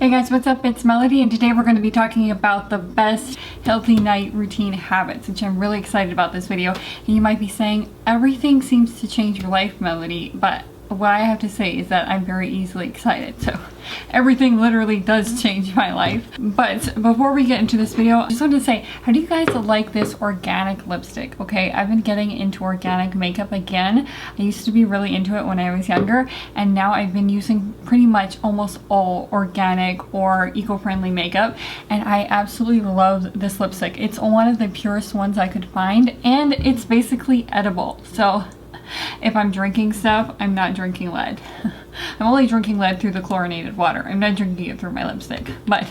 Hey guys, what's up? It's Melody, and today we're going to be talking about the best healthy night routine habits, which I'm really excited about this video. And you might be saying, everything seems to change your life, Melody, but what I have to say is that I'm very easily excited. So everything literally does change my life. But before we get into this video, I just wanted to say, how do you guys like this organic lipstick? Okay, I've been getting into organic makeup again. I used to be really into it when I was younger, and now I've been using pretty much almost all organic or eco-friendly makeup, and I absolutely love this lipstick. It's one of the purest ones I could find, and it's basically edible. So if I'm drinking stuff, I'm not drinking lead. I'm only drinking lead through the chlorinated water. I'm not drinking it through my lipstick. But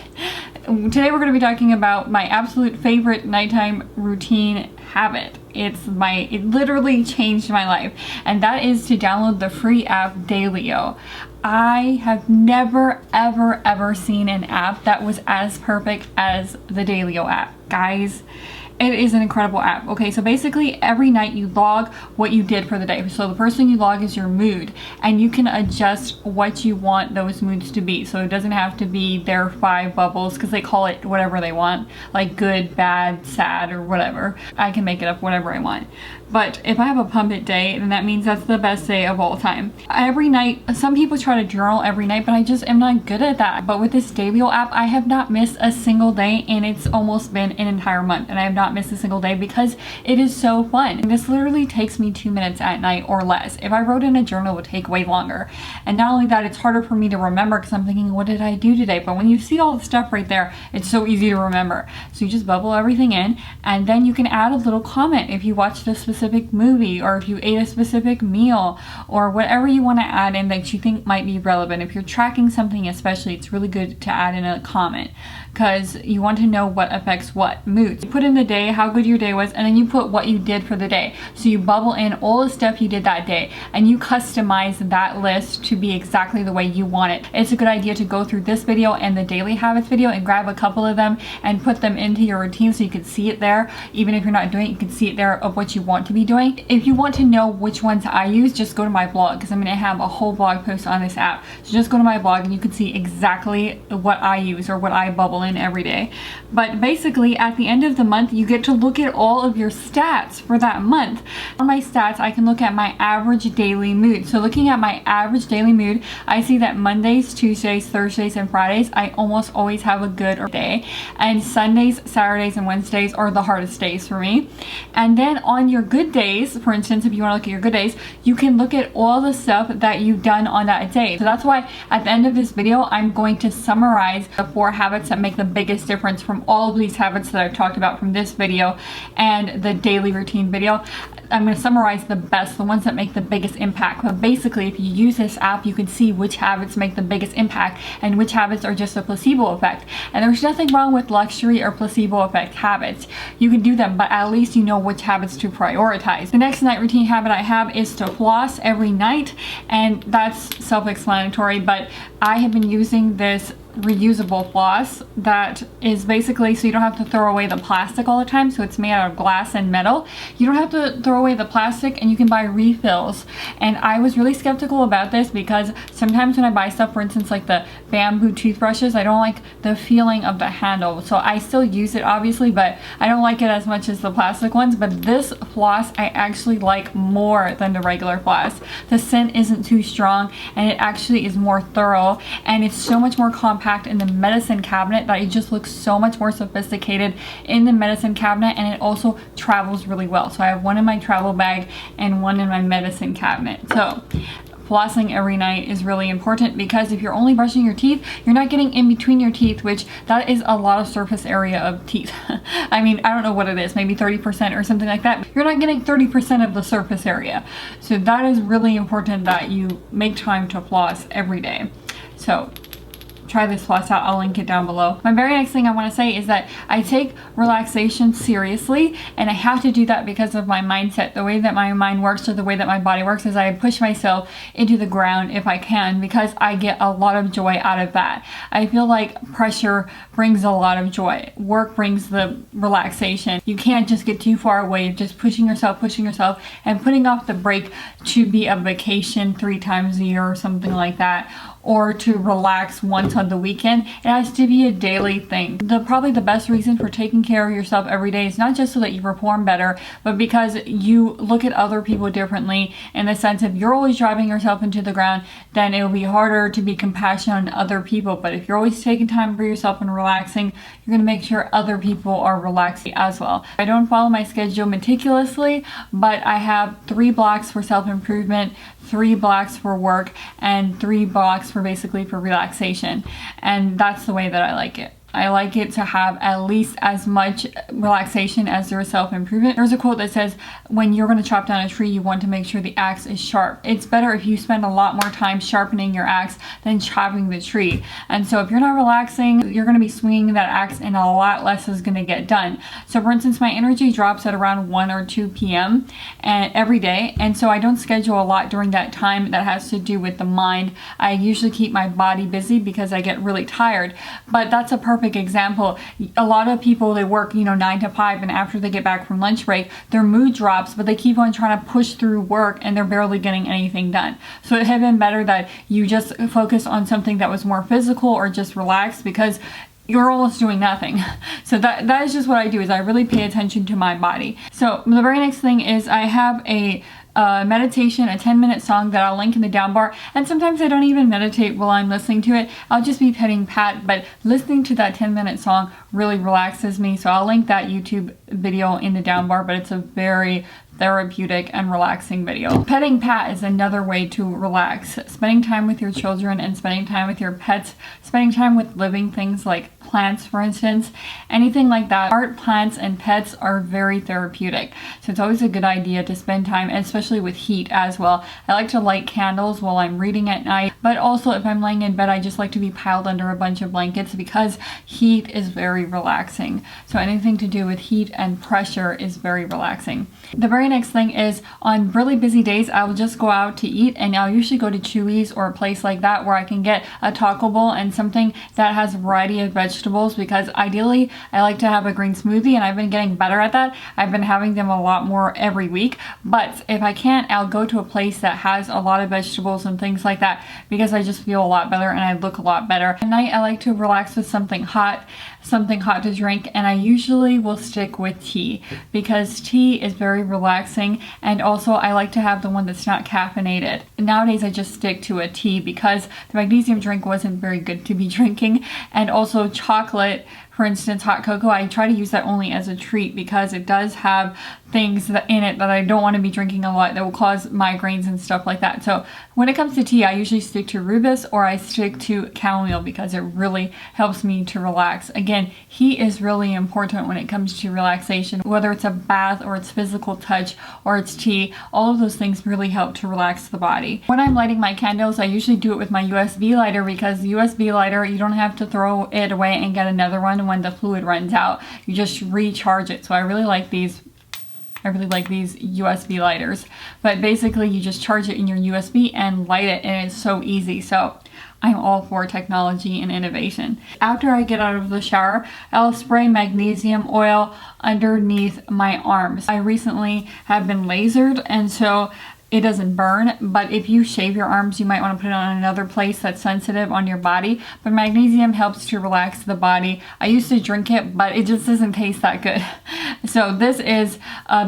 today we're going to be talking about my absolute favorite nighttime routine habit. It literally changed my life, and that is to download the free app Daylio. I have never ever seen an app that was as perfect as the Daylio app. Guys, it is an incredible app. Okay, so basically every night you log what you did for the day. So the first thing you log is your mood, and you can adjust what you want those moods to be. So it doesn't have to be their 5 bubbles, because they call it whatever they want, like good, bad, sad, or whatever. I can make it up whatever I want. But if I have a pump it day, then that means that's the best day of all time. Every night, some people try to journal every night, but I just am not good at that. But with this Daylio app, I have not missed a single day, and it's almost been an entire month, and I have not missed a single day because it is so fun. And this literally takes me 2 minutes at night or less. If I wrote in a journal, it would take way longer. And not only that, it's harder for me to remember because I'm thinking, what did I do today? But when you see all the stuff right there, it's so easy to remember. So you just bubble everything in, and then you can add a little comment if you watched a specific movie, or if you ate a specific meal, or whatever you want to add in that you think might be relevant. If you're tracking something especially, it's really good to add in a comment, because you want to know what affects what moods. You put in the day, how good your day was, and then you put what you did for the day. So you bubble in all the stuff you did that day, and you customize that list to be exactly the way you want it. It's a good idea to go through this video and the daily habits video and grab a couple of them and put them into your routine so you can see it there. Even if you're not doing it, you can see it there of what you want to be doing. If you want to know which ones I use, just go to my blog, because I'm going to have a whole blog post on this app. So just go to my blog and you can see exactly what I use or what I bubble in every day. But basically at the end of the month, you get to look at all of your stats for that month. On my stats, I can look at my average daily mood. So looking at my average daily mood, I see that Mondays, Tuesdays, Thursdays, and Fridays, I almost always have a good day. And Sundays, Saturdays, and Wednesdays are the hardest days for me. And then on your good days, for instance, if you want to look at your good days, you can look at all the stuff that you've done on that day. So that's why at the end of this video, I'm going to summarize the 4 habits that make the biggest difference from all of these habits that I've talked about from this video and the daily routine video. I'm going to summarize the ones that make the biggest impact. But basically, if you use this app, you can see which habits make the biggest impact and which habits are just a placebo effect. And there's nothing wrong with luxury or placebo effect habits. You can do them, but at least you know which habits to prioritize. The next night routine habit I have is to floss every night, and that's self-explanatory, but I have been using this reusable floss that is basically so you don't have to throw away the plastic all the time. So it's made out of glass and metal. You don't have to throw away the plastic, and you can buy refills. And I was really skeptical about this because sometimes when I buy stuff, for instance like the bamboo toothbrushes, I don't like the feeling of the handle. So I still use it obviously, but I don't like it as much as the plastic ones. But this floss I actually like more than the regular floss. The scent isn't too strong, and it actually is more thorough, and it's so much more compact in the medicine cabinet that it just looks so much more sophisticated in the medicine cabinet, and it also travels really well. So I have one in my travel bag and one in my medicine cabinet. So flossing every night is really important, because if you're only brushing your teeth, you're not getting in between your teeth, which that is a lot of surface area of teeth. I mean, I don't know what it is, maybe 30% or something like that. You're not getting 30% of the surface area. So that is really important that you make time to floss every day. So try this floss out. I'll link it down below. My very next thing I want to say is that I take relaxation seriously, and I have to do that because of my mindset. The way that my mind works, or the way that my body works, is I push myself into the ground if I can, because I get a lot of joy out of that. I feel like pressure brings a lot of joy. Work brings the relaxation. You can't just get too far away, just pushing yourself, and putting off the break to be a vacation 3 times a year or something like that, or to relax once on the weekend. It has to be a daily thing. Probably the best reason for taking care of yourself every day is not just so that you perform better, but because you look at other people differently, in the sense if you're always driving yourself into the ground, then it will be harder to be compassionate on other people. But if you're always taking time for yourself and relaxing, you're going to make sure other people are relaxing as well. I don't follow my schedule meticulously, but I have 3 blocks for self-improvement, 3 blocks for work, and 3 blocks for basically for relaxation. And that's the way that I like it. I like it to have at least as much relaxation as there is self-improvement. There's a quote that says, when you're going to chop down a tree, you want to make sure the axe is sharp. It's better if you spend a lot more time sharpening your axe than chopping the tree. And so if you're not relaxing, you're going to be swinging that axe and a lot less is going to get done. So for instance, my energy drops at around 1 or 2 p.m. and every day. And so I don't schedule a lot during that time that has to do with the mind. I usually keep my body busy because I get really tired. But that's a perfect example. A lot of people, they work 9 to 5, and after they get back from lunch break, their mood drops, but they keep on trying to push through work and they're barely getting anything done. So it had been better that you just focus on something that was more physical or just relax, because you're almost doing nothing. So that is just what I do, is I really pay attention to my body. So the very next thing is I have a meditation, a 10-minute song that I'll link in the down bar. And sometimes I don't even meditate while I'm listening to it. I'll just be petting Pat, but listening to that 10-minute song really relaxes me. So I'll link that YouTube video in the down bar, but it's a very therapeutic and relaxing video. Petting Pat is another way to relax. Spending time with your children and spending time with your pets, spending time with living things like plants, for instance, anything like that. Art, plants, and pets are very therapeutic. So it's always a good idea to spend time, especially with heat as well. I like to light candles while I'm reading at night, but also if I'm laying in bed, I just like to be piled under a bunch of blankets because heat is very relaxing. So anything to do with heat and pressure is very relaxing. The very next thing is, on really busy days, I will just go out to eat, and I'll usually go to Chewy's or a place like that where I can get a taco bowl and something that has a variety of vegetables, because ideally I like to have a green smoothie, and I've been getting better at that. I've been having them a lot more every week, but if I can't, I'll go to a place that has a lot of vegetables and things like that, because I just feel a lot better and I look a lot better. At night, I like to relax with something hot to drink, and I usually will stick with tea, because tea is very relaxing, and also I like to have the one that's not caffeinated. Nowadays I just stick to a tea because the magnesium drink wasn't very good to be drinking, and also chocolate, for instance, hot cocoa, I try to use that only as a treat because it does have things in it that I don't want to be drinking a lot that will cause migraines and stuff like that. So when it comes to tea, I usually stick to rooibos or I stick to chamomile because it really helps me to relax. Again, heat is really important when it comes to relaxation, whether it's a bath or it's physical touch or it's tea. All of those things really help to relax the body. When I'm lighting my candles, I usually do it with my USB lighter, because the USB lighter, you don't have to throw it away and get another one when the fluid runs out. You just recharge it. So I really like these USB lighters. But basically you just charge it in your USB and light it, and it's so easy. So I'm all for technology and innovation. After I get out of the shower, I'll spray magnesium oil underneath my arms. I recently have been lasered, and so it doesn't burn, but if you shave your arms, you might want to put it on another place that's sensitive on your body. But magnesium helps to relax the body. I used to drink it, but it just doesn't taste that good. So this is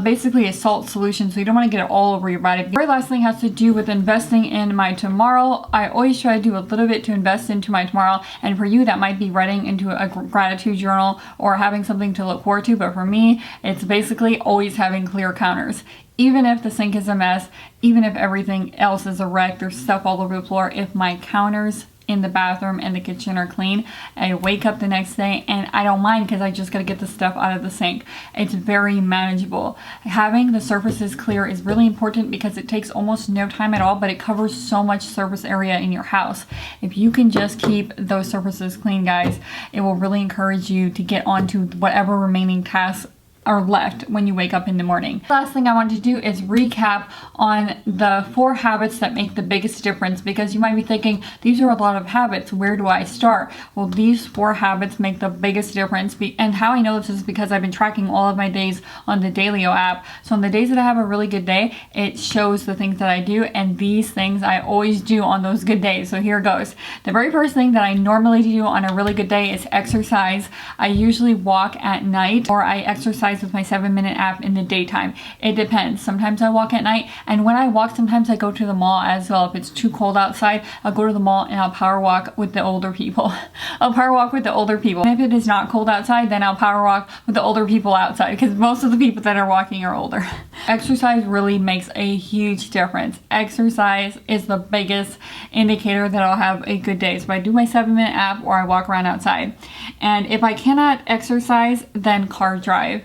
basically a salt solution, so you don't want to get it all over your body. The very last thing has to do with investing in my tomorrow. I always try to do a little bit to invest into my tomorrow, and for you that might be writing into a gratitude journal or having something to look forward to, but for me, it's basically always having clear counters. Even if the sink is a mess, even if everything else is a wreck, there's stuff all over the floor, if my counters in the bathroom and the kitchen are clean, I wake up the next day and I don't mind because I just gotta get the stuff out of the sink. It's very manageable. Having the surfaces clear is really important because it takes almost no time at all, but it covers so much surface area in your house. If you can just keep those surfaces clean, guys, it will really encourage you to get onto whatever remaining tasks are left when you wake up in the morning. Last thing I want to do is recap on the 4 habits that make the biggest difference, because you might be thinking, these are a lot of habits, where do I start? Well, these 4 habits make the biggest difference, and how I know this is because I've been tracking all of my days on the Daylio app. So on the days that I have a really good day, it shows the things that I do, and these things I always do on those good days. So here goes. The very first thing that I normally do on a really good day is exercise. I usually walk at night, or I exercise with my 7-minute app in the daytime. It depends. Sometimes I walk at night, and when I walk, sometimes I go to the mall as well. If it's too cold outside, I'll go to the mall and I'll power walk with the older people. I'll power walk with the older people. And if it is not cold outside, then I'll power walk with the older people outside, because most of the people that are walking are older. Exercise really makes a huge difference. Exercise is the biggest indicator that I'll have a good day. So I do my 7-minute app, or I walk around outside. And if I cannot exercise, then car drive.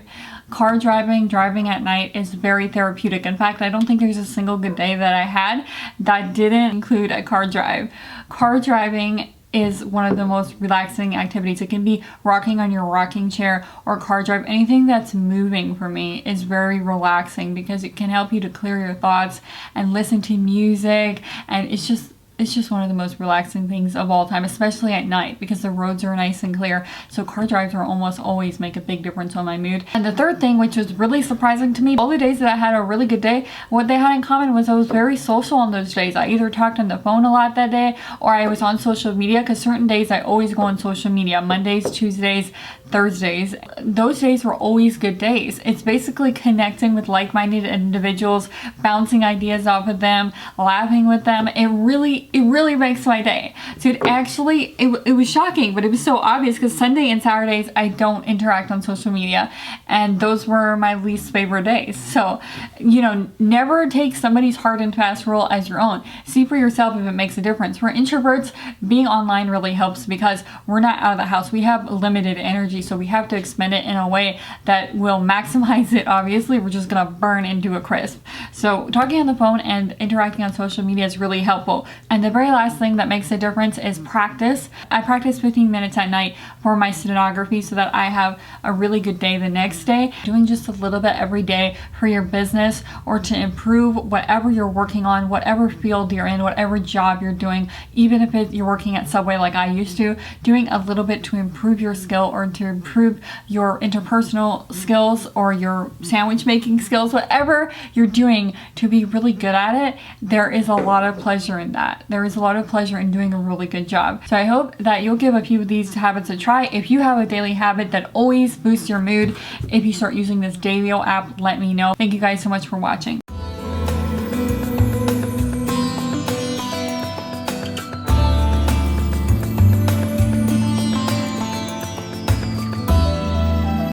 Car driving at night is very therapeutic. In fact, I don't think there's a single good day that I had that didn't include a car drive. Car driving is one of the most relaxing activities. It can be rocking on your rocking chair or car drive. Anything that's moving for me is very relaxing, because it can help you to clear your thoughts and listen to music, and it's just one of the most relaxing things of all time, especially at night, because the roads are nice and clear. So car drives are almost always make a big difference on my mood. And the third thing, which was really surprising to me, all the days that I had a really good day, what they had in common was I was very social on those days. I either talked on the phone a lot that day, or I was on social media, because certain days I always go on social media. Mondays, Tuesdays, Thursdays. Those days were always good days. It's basically connecting with like-minded individuals, bouncing ideas off of them, laughing with them. It really makes my day. So it was shocking, but it was so obvious, because Sunday and Saturdays I don't interact on social media, and those were my least favorite days. So, never take somebody's hard and fast rule as your own. See for yourself if it makes a difference. For introverts, being online really helps, because we're not out of the house. We have limited energy, so we have to expend it in a way that will maximize it. Obviously, we're just gonna burn into a crisp. So talking on the phone and interacting on social media is really helpful. And the very last thing that makes a difference is practice. I practice 15 minutes at night for my stenography, so that I have a really good day the next day. Doing just a little bit every day for your business, or to improve whatever you're working on, whatever field you're in, whatever job you're doing, even if you're working at Subway like I used to, doing a little bit to improve your skill, or to improve your interpersonal skills, or your sandwich making skills, whatever you're doing to be really good at it, there is a lot of pleasure in that. There is a lot of pleasure in doing a really good job. So I hope that you'll give a few of these habits a try. If you have a daily habit that always boosts your mood, if you start using this Daylio app, let me know. Thank you guys so much for watching.